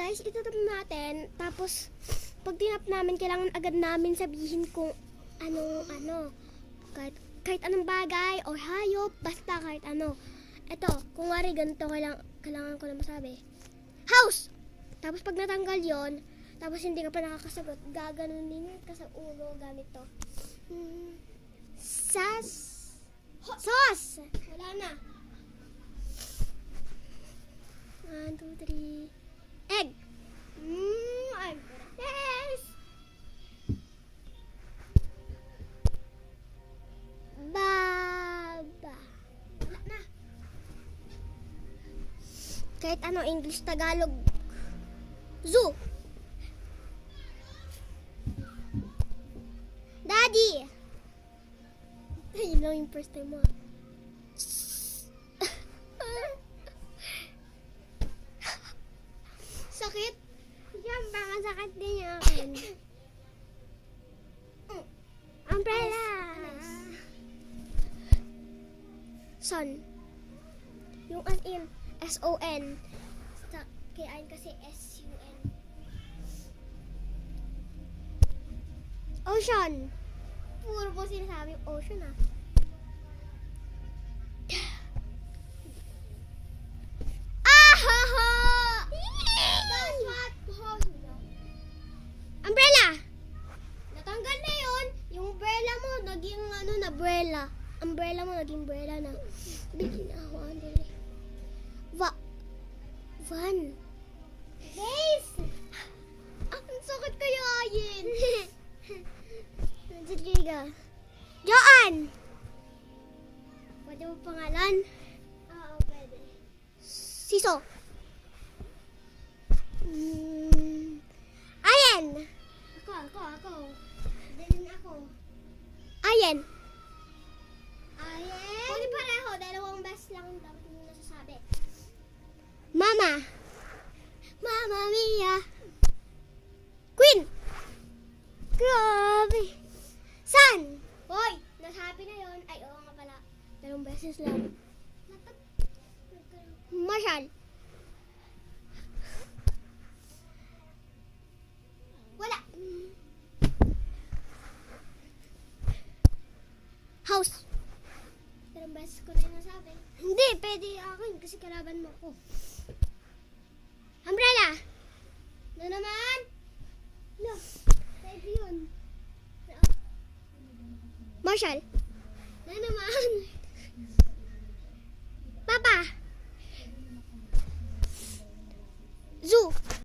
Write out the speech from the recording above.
guys, itatap natin. Tapos, pag tinap namin, kailangan agad namin sabihin kung ano. Kahit anong bagay o hayop, basta kahit ano. Ito, kung wari ganito, kailangan ko na masabi. House! Tapos pag natanggal yon, tapos hindi ka pa nakakasagot, gaganunin ka sa ulo gamit to. Sauce! Wala na. 1, 2, 3. Egg! Egg. Yes! Baba. Wala na. Kahit ano, English, Tagalog. Zoo. Daddy. Yun lang yung first time mo. Sakit? Yan, baka sakit din yung akin. Umbrella. Sun. Yung as in, S-O-N. Kaya kasi S-U-N. Ocean. Puro po sinasabi ocean ah. That's what umbrella. Natanggal na yun. Yung umbrella mo naging nabrella. Umbrella mo naging umbrella na. Bigyan na ako, andali. Van. Guys! Ang sakit kaya ayin. Nandiyan kayo ka. Joan! Pwede mo pangalan? Oo, pwede. Siso. Ayen! Ako. Din ako. Ayen. Pwede pareho. Dalawang best lang dapat mo nasasabi. Mama. Mama Mia. Queen. Grabe. Sun. Hoy, nasabi na yon. Ay, oo nga pala. Dalawang beses lang. Marshall. Wala. House. Dalawang beses ko na yung nasabi. Hindi, pwede akin kasi kalaban mo ko. Umbrella. Na naman. No. Pwede yun. Marshall. Na naman.